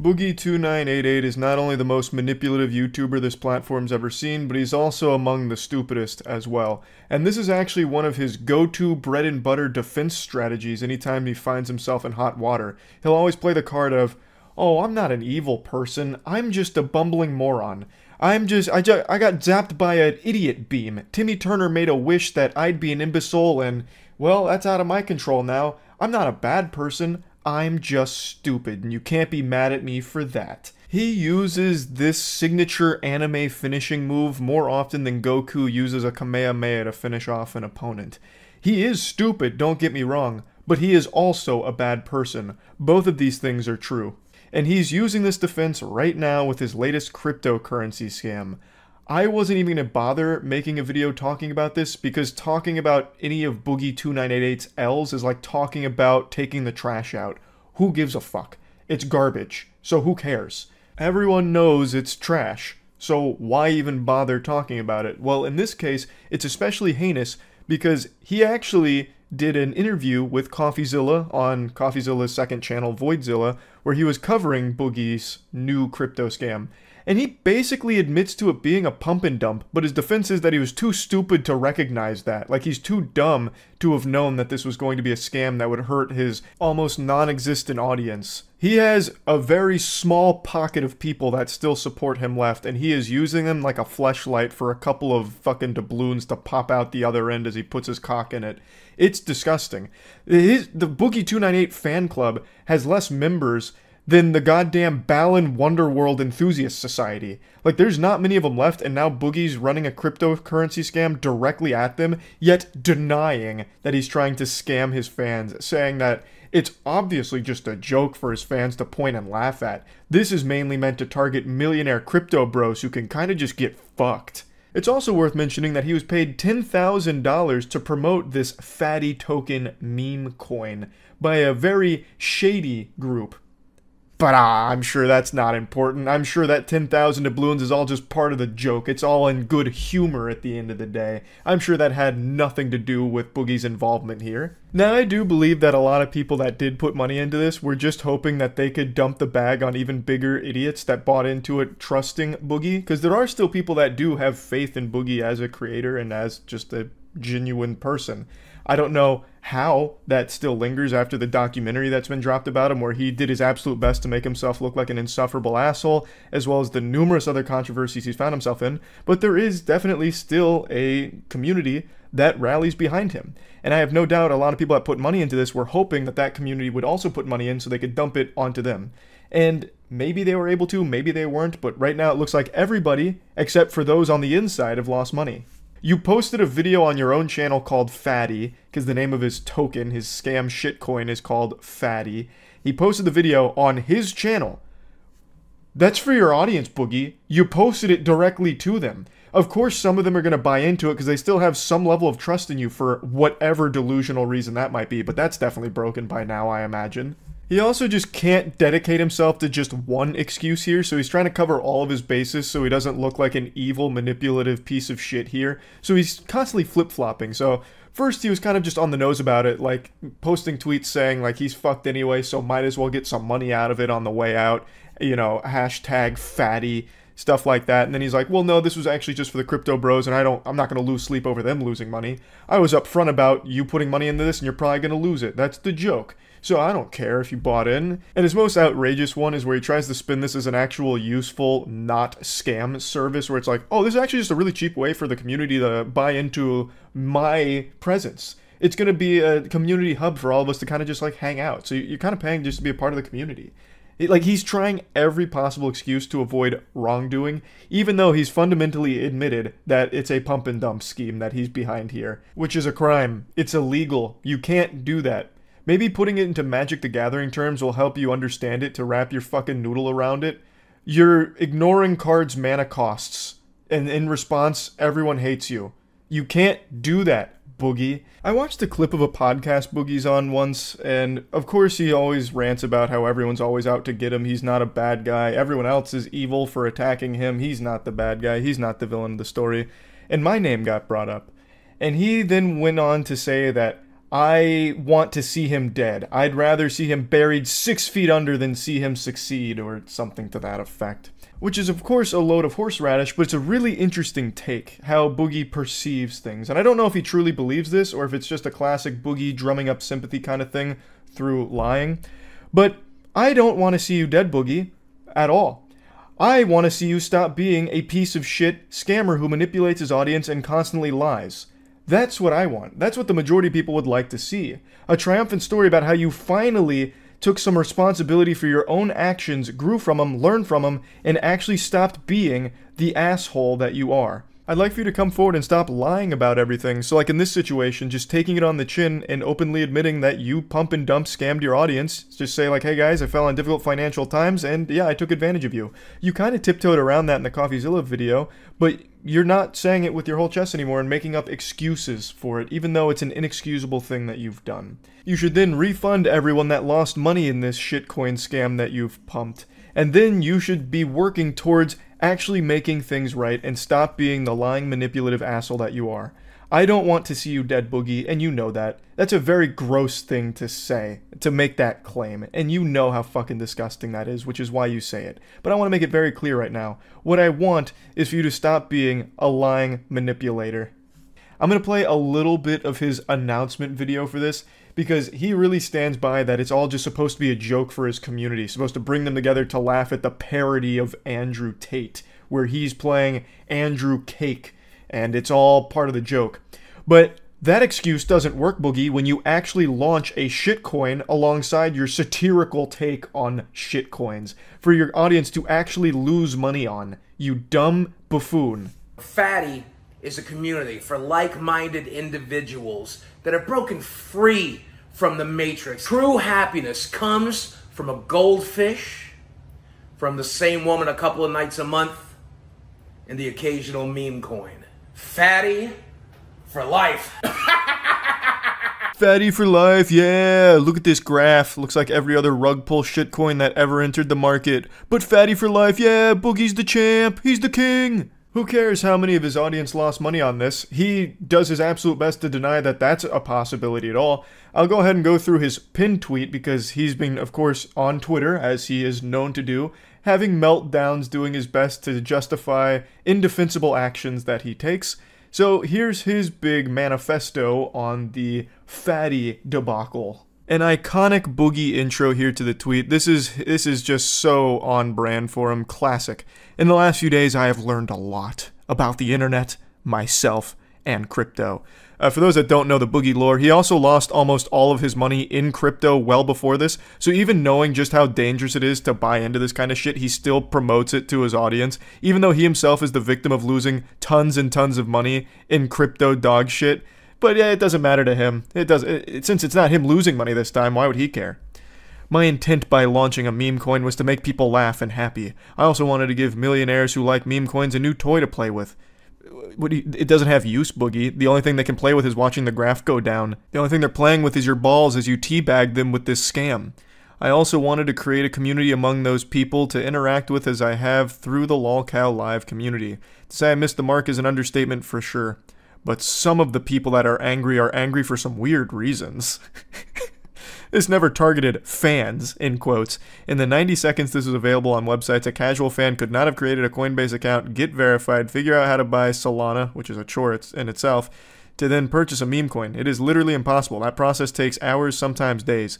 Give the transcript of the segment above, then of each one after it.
Boogie2988 is not only the most manipulative YouTuber this platform's ever seen, but he's also among the stupidest as well. And this is actually one of his go-to bread and butter defense strategies anytime he finds himself in hot water. He'll always play the card of, oh, I'm not an evil person, I'm just a bumbling moron. I got zapped by an idiot beam. Timmy Turner made a wish that I'd be an imbecile and, well, that's out of my control now. I'm not a bad person. I'm just stupid, and you can't be mad at me for that. He uses this signature anime finishing move more often than Goku uses a Kamehameha to finish off an opponent. He is stupid, don't get me wrong, but he is also a bad person. Both of these things are true. And he's using this defense right now with his latest cryptocurrency scam. I wasn't even going to bother making a video talking about this because talking about any of Boogie2988's L's is like talking about taking the trash out. Who gives a fuck? It's garbage, so who cares? Everyone knows it's trash, so why even bother talking about it? Well, in this case, it's especially heinous because he actually did an interview with CoffeeZilla on CoffeeZilla's second channel, Voidzilla, where he was covering Boogie's new crypto scam. And he basically admits to it being a pump and dump, but his defense is that he was too stupid to recognize that. Like, he's too dumb to have known that this was going to be a scam that would hurt his almost non-existent audience. He has a very small pocket of people that still support him left, and he is using them like a fleshlight for a couple of fucking doubloons to pop out the other end as he puts his cock in it. It's disgusting. The Boogie298 fan club has less members than the goddamn Balan Wonderworld Enthusiast Society. Like, there's not many of them left, and now Boogie's running a cryptocurrency scam directly at them, yet denying that he's trying to scam his fans, saying that it's obviously just a joke for his fans to point and laugh at. This is mainly meant to target millionaire crypto bros who can kinda just get fucked. It's also worth mentioning that he was paid $10,000 to promote this fatty token meme coin by a very shady group. But I'm sure that's not important. I'm sure that 10,000 doubloons is all just part of the joke. It's all in good humor at the end of the day. I'm sure that had nothing to do with Boogie's involvement here. Now, I do believe that a lot of people that did put money into this were just hoping that they could dump the bag on even bigger idiots that bought into it trusting Boogie, because there are still people that do have faith in Boogie as a creator and as just a genuine person. I don't know how that still lingers after the documentary that's been dropped about him, where he did his absolute best to make himself look like an insufferable asshole, as well as the numerous other controversies he's found himself in, but there is definitely still a community that rallies behind him. And I have no doubt a lot of people that put money into this were hoping that that community would also put money in so they could dump it onto them. And maybe they were able to, maybe they weren't, but right now it looks like everybody, except for those on the inside, have lost money. You posted a video on your own channel called Fatty, because the name of his token, his scam shitcoin, is called Fatty. He posted the video on his channel. That's for your audience, Boogie. You posted it directly to them. Of course, some of them are going to buy into it because they still have some level of trust in you for whatever delusional reason that might be, but that's definitely broken by now, I imagine. He also just can't dedicate himself to just one excuse here, so he's trying to cover all of his bases so he doesn't look like an evil, manipulative piece of shit here. So he's constantly flip-flopping. So first he was kind of just on the nose about it, like posting tweets saying like he's fucked anyway, so might as well get some money out of it on the way out. You know, hashtag fatty, stuff like that. And then he's like, well, no, this was actually just for the crypto bros, and I'm not going to lose sleep over them losing money. I was upfront about you putting money into this, and you're probably going to lose it. That's the joke. So I don't care if you bought in. And his most outrageous one is where he tries to spin this as an actual useful, not scam service, where it's like, oh, this is actually just a really cheap way for the community to buy into my presence. It's going to be a community hub for all of us to kind of just like hang out. So you're kind of paying just to be a part of the community. Like, he's trying every possible excuse to avoid wrongdoing, even though he's fundamentally admitted that it's a pump and dump scheme that he's behind here, which is a crime. It's illegal. You can't do that. Maybe putting it into Magic the Gathering terms will help you understand it to wrap your fucking noodle around it. You're ignoring cards' mana costs, and in response, everyone hates you. You can't do that, Boogie. I watched a clip of a podcast Boogie's on once, and of course he always rants about how everyone's always out to get him. He's not a bad guy. Everyone else is evil for attacking him. He's not the bad guy. He's not the villain of the story. And my name got brought up. And he then went on to say that I want to see him dead. I'd rather see him buried 6 feet under than see him succeed, or something to that effect. Which is, of course, a load of horseradish, but it's a really interesting take, how Boogie perceives things. And I don't know if he truly believes this, or if it's just a classic Boogie drumming up sympathy kind of thing through lying. But I don't want to see you dead, Boogie, at all. I want to see you stop being a piece of shit scammer who manipulates his audience and constantly lies. That's what I want. That's what the majority of people would like to see. A triumphant story about how you finally took some responsibility for your own actions, grew from them, learned from them, and actually stopped being the asshole that you are. I'd like for you to come forward and stop lying about everything. So like in this situation, just taking it on the chin and openly admitting that you pump and dump scammed your audience. Just say like, hey guys, I fell on difficult financial times and yeah, I took advantage of you. You kind of tiptoed around that in the CoffeeZilla video, but you're not saying it with your whole chest anymore and making up excuses for it, even though it's an inexcusable thing that you've done. You should then refund everyone that lost money in this shitcoin scam that you've pumped. And then you should be working towards actually making things right and stop being the lying, manipulative asshole that you are. I don't want to see you dead, Boogie, and you know that. That's a very gross thing to say, to make that claim, and you know how fucking disgusting that is, which is why you say it. But I want to make it very clear right now. What I want is for you to stop being a lying manipulator. I'm going to play a little bit of his announcement video for this, because he really stands by that it's all just supposed to be a joke for his community, supposed to bring them together to laugh at the parody of Andrew Tate, where he's playing Andrew Cake, and it's all part of the joke. But that excuse doesn't work, Boogie, when you actually launch a shitcoin alongside your satirical take on shitcoins, for your audience to actually lose money on, you dumb buffoon. Fatty is a community for like-minded individuals that are broken free from the matrix. True happiness comes from a goldfish, from the same woman a couple of nights a month, and the occasional meme coin. Fatty for life. Fatty for life, yeah. Look at this graph. Looks like every other rug pull shitcoin that ever entered the market. But Fatty for life, yeah. Boogie's the champ. He's the king. Who cares how many of his audience lost money on this? He does his absolute best to deny that that's a possibility at all. I'll go ahead and go through his pinned tweet because he's been, of course, on Twitter, as he is known to do, having meltdowns, doing his best to justify indefensible actions that he takes. So here's his big manifesto on the Fatty debacle. An iconic Boogie intro here to the tweet. This is just so on brand for him. Classic. In the last few days, I have learned a lot about the internet, myself, and crypto. For those that don't know the Boogie lore, he also lost almost all of his money in crypto well before this, so even knowing just how dangerous it is to buy into this kind of shit, he still promotes it to his audience, even though he himself is the victim of losing tons and tons of money in crypto dog shit. But yeah, it doesn't matter to him. Since it's not him losing money this time, why would he care? My intent by launching a meme coin was to make people laugh and happy. I also wanted to give millionaires who like meme coins a new toy to play with. It doesn't have use, Boogie. The only thing they can play with is watching the graph go down. The only thing they're playing with is your balls as you teabag them with this scam. I also wanted to create a community among those people to interact with as I have through the LolCow Live community. To say I missed the mark is an understatement for sure. But some of the people that are angry for some weird reasons. This never targeted fans, in quotes. In the 90 seconds this was available on websites, a casual fan could not have created a Coinbase account, get verified, figure out how to buy Solana, which is a chore in itself, to then purchase a meme coin. It is literally impossible. That process takes hours, sometimes days.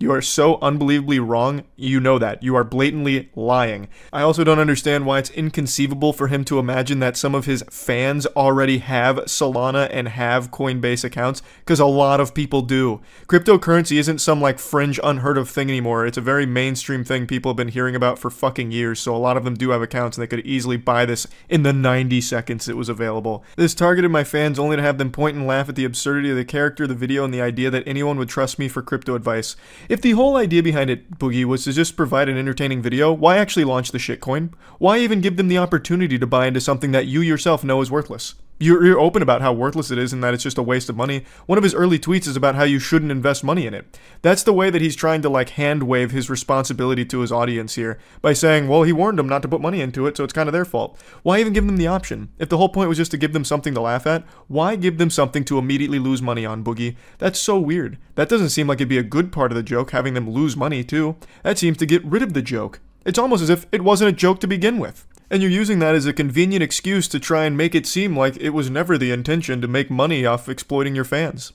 You are so unbelievably wrong, you know that. You are blatantly lying. I also don't understand why it's inconceivable for him to imagine that some of his fans already have Solana and have Coinbase accounts, because a lot of people do. Cryptocurrency isn't some like fringe unheard of thing anymore. It's a very mainstream thing people have been hearing about for fucking years, so a lot of them do have accounts and they could easily buy this in the 90 seconds it was available. This targeted my fans only to have them point and laugh at the absurdity of the character, the video, and the idea that anyone would trust me for crypto advice. If the whole idea behind it, Boogie, was to just provide an entertaining video, why actually launch the shitcoin? Why even give them the opportunity to buy into something that you yourself know is worthless? You're open about how worthless it is and that it's just a waste of money. One of his early tweets is about how you shouldn't invest money in it. That's the way that he's trying to like hand wave his responsibility to his audience here by saying, well, he warned them not to put money into it, so it's kind of their fault. Why even give them the option? If the whole point was just to give them something to laugh at, why give them something to immediately lose money on, Boogie? That's so weird. That doesn't seem like it'd be a good part of the joke, having them lose money too. That seems to get rid of the joke. It's almost as if it wasn't a joke to begin with. And you're using that as a convenient excuse to try and make it seem like it was never the intention to make money off exploiting your fans.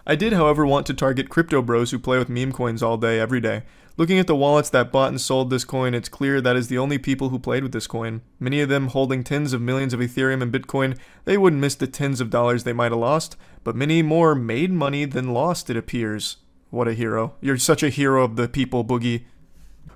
I did, however, want to target crypto bros who play with meme coins all day, every day. Looking at the wallets that bought and sold this coin, it's clear that is the only people who played with this coin. Many of them holding tens of millions of Ethereum and Bitcoin, they wouldn't miss the tens of dollars they might have lost, but many more made money than lost, it appears. What a hero. You're such a hero of the people, Boogie.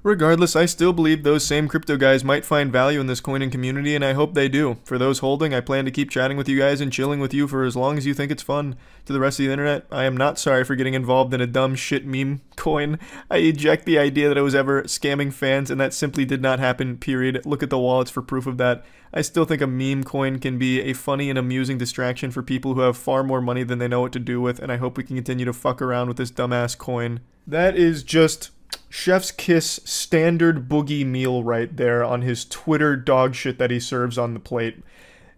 Regardless, I still believe those same crypto guys might find value in this coining community, and I hope they do. For those holding, I plan to keep chatting with you guys and chilling with you for as long as you think it's fun. To the rest of the internet, I am not sorry for getting involved in a dumb shit meme coin. I eject the idea that I was ever scamming fans, and that simply did not happen, period. Look at the wallets for proof of that. I still think a meme coin can be a funny and amusing distraction for people who have far more money than they know what to do with, and I hope we can continue to fuck around with this dumbass coin. That is just chef's kiss standard Boogie meal right there on his Twitter dog shit that he serves on the plate.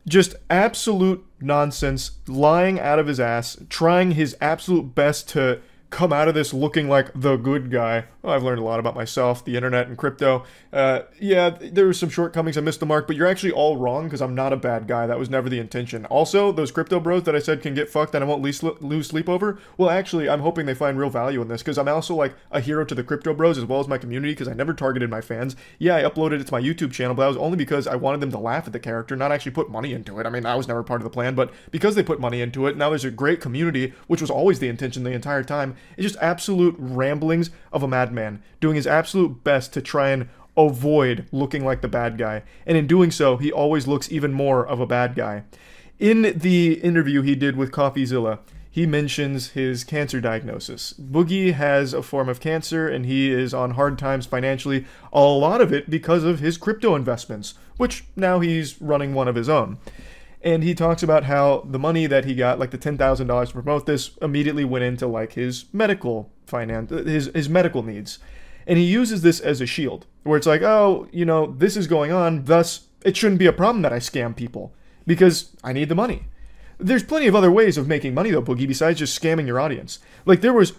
Just absolute nonsense, lying out of his ass, trying his absolute best to come out of this looking like the good guy. Well, I've learned a lot about myself, the internet, and crypto. Yeah, there were some shortcomings. I missed the mark, but you're actually all wrong because I'm not a bad guy. That was never the intention. Also, those crypto bros that I said can get fucked and I won't lose sleep over, well, actually, I'm hoping they find real value in this because I'm also like a hero to the crypto bros as well as my community because I never targeted my fans. Yeah, I uploaded it to my YouTube channel, but that was only because I wanted them to laugh at the character, not actually put money into it. I mean, that was never part of the plan, but because they put money into it, now there's a great community, which was always the intention the entire time. It's just absolute ramblings of a madman doing his absolute best to try and avoid looking like the bad guy. And in doing so, he always looks even more of a bad guy. In the interview he did with CoffeeZilla, he mentions his cancer diagnosis. Boogie has a form of cancer and he is on hard times financially, a lot of it because of his crypto investments, which now he's running one of his own. And he talks about how the money that he got, like the $10,000 to promote this, immediately went into like his medical his medical needs. And he uses this as a shield, where it's like, oh, you know, this is going on, thus it shouldn't be a problem that I scam people, because I need the money. There's plenty of other ways of making money though, Boogie, besides just scamming your audience. Like there was,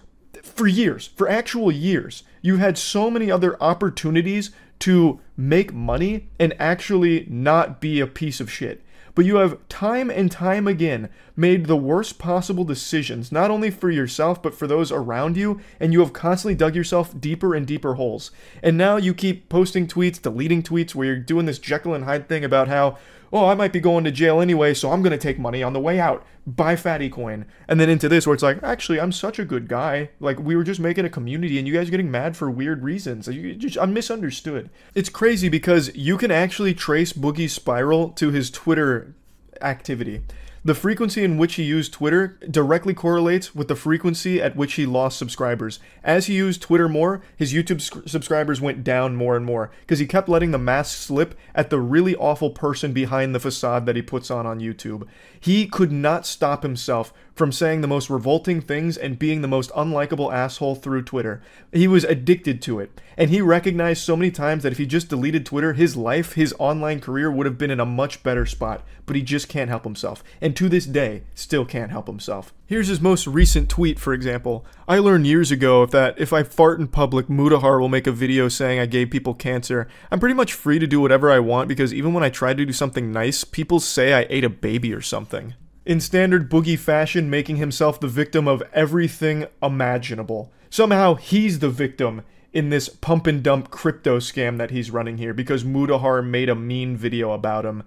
for actual years, you had so many other opportunities to make money and actually not be a piece of shit. But you have time and time again made the worst possible decisions, not only for yourself, but for those around you, and you have constantly dug yourself deeper and deeper holes. And now you keep posting tweets, deleting tweets, where you're doing this Jekyll and Hyde thing about how, oh, I might be going to jail anyway, so I'm going to take money on the way out. Buy Fatty Coin. And then into this where it's like, actually, I'm such a good guy. Like, we were just making a community and you guys are getting mad for weird reasons. I'm misunderstood. It's crazy because you can actually trace Boogie's spiral to his Twitter activity. The frequency in which he used Twitter directly correlates with the frequency at which he lost subscribers. As he used Twitter more, his YouTube subscribers went down more and more because he kept letting the mask slip at the really awful person behind the facade that he puts on YouTube. He could not stop himself from saying the most revolting things and being the most unlikable asshole through Twitter. He was addicted to it. And he recognized so many times that if he just deleted Twitter, his life, his online career would have been in a much better spot. But he just can't help himself. And to this day, still can't help himself. Here's his most recent tweet, for example. I learned years ago that if I fart in public, Mudahar will make a video saying I gave people cancer. I'm pretty much free to do whatever I want because even when I try to do something nice, people say I ate a baby or something. In standard Boogie fashion, making himself the victim of everything imaginable. Somehow he's the victim in this pump and dump crypto scam that he's running here because Mudahar made a mean video about him.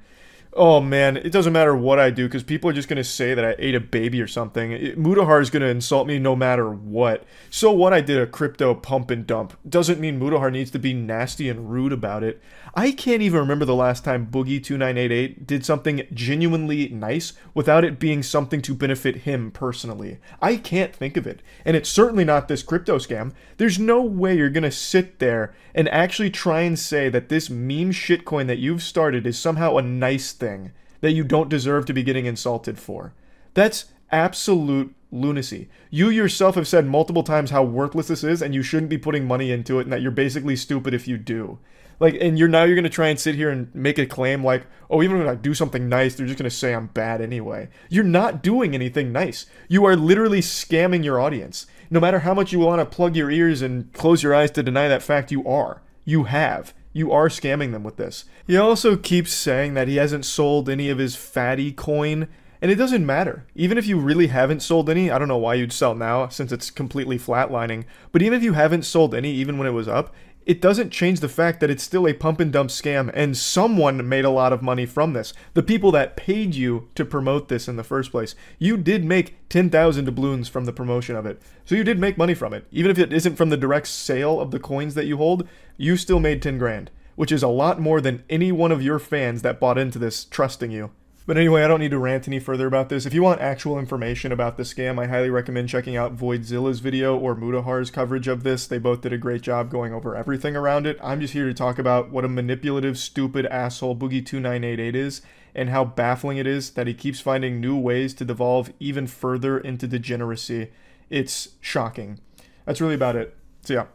Oh man, it doesn't matter what I do because people are just going to say that I ate a baby or something. Mudahar is going to insult me no matter what. So what, I did a crypto pump and dump doesn't mean Mudahar needs to be nasty and rude about it. I can't even remember the last time Boogie2988 did something genuinely nice without it being something to benefit him personally. I can't think of it. And it's certainly not this crypto scam. There's no way you're going to sit there and actually try and say that this meme shitcoin that you've started is somehow a nice thing. that you don't deserve to be getting insulted for. That's absolute lunacy. You yourself have said multiple times how worthless this is and you shouldn't be putting money into it and that you're basically stupid if you do. Like, and you're going to try and sit here and make a claim like, oh, even when I do something nice, they're just going to say I'm bad anyway. You're not doing anything nice. You are literally scamming your audience. No matter how much you want to plug your ears and close your eyes to deny that fact, you are. You have. You are scamming them with this. He also keeps saying that he hasn't sold any of his fatty coin. And it doesn't matter. Even if you really haven't sold any, I don't know why you'd sell now since it's completely flatlining, but even if you haven't sold any, even when it was up, it doesn't change the fact that it's still a pump and dump scam and someone made a lot of money from this. The people that paid you to promote this in the first place. You did make 10,000 doubloons from the promotion of it. So you did make money from it. Even if it isn't from the direct sale of the coins that you hold, you still made 10 grand, which is a lot more than any one of your fans that bought into this trusting you. But anyway, I don't need to rant any further about this. If you want actual information about the scam, I highly recommend checking out Voidzilla's video or Mudahar's coverage of this. They both did a great job going over everything around it. I'm just here to talk about what a manipulative, stupid asshole Boogie2988 is and how baffling it is that he keeps finding new ways to devolve even further into degeneracy. It's shocking. That's really about it. So yeah.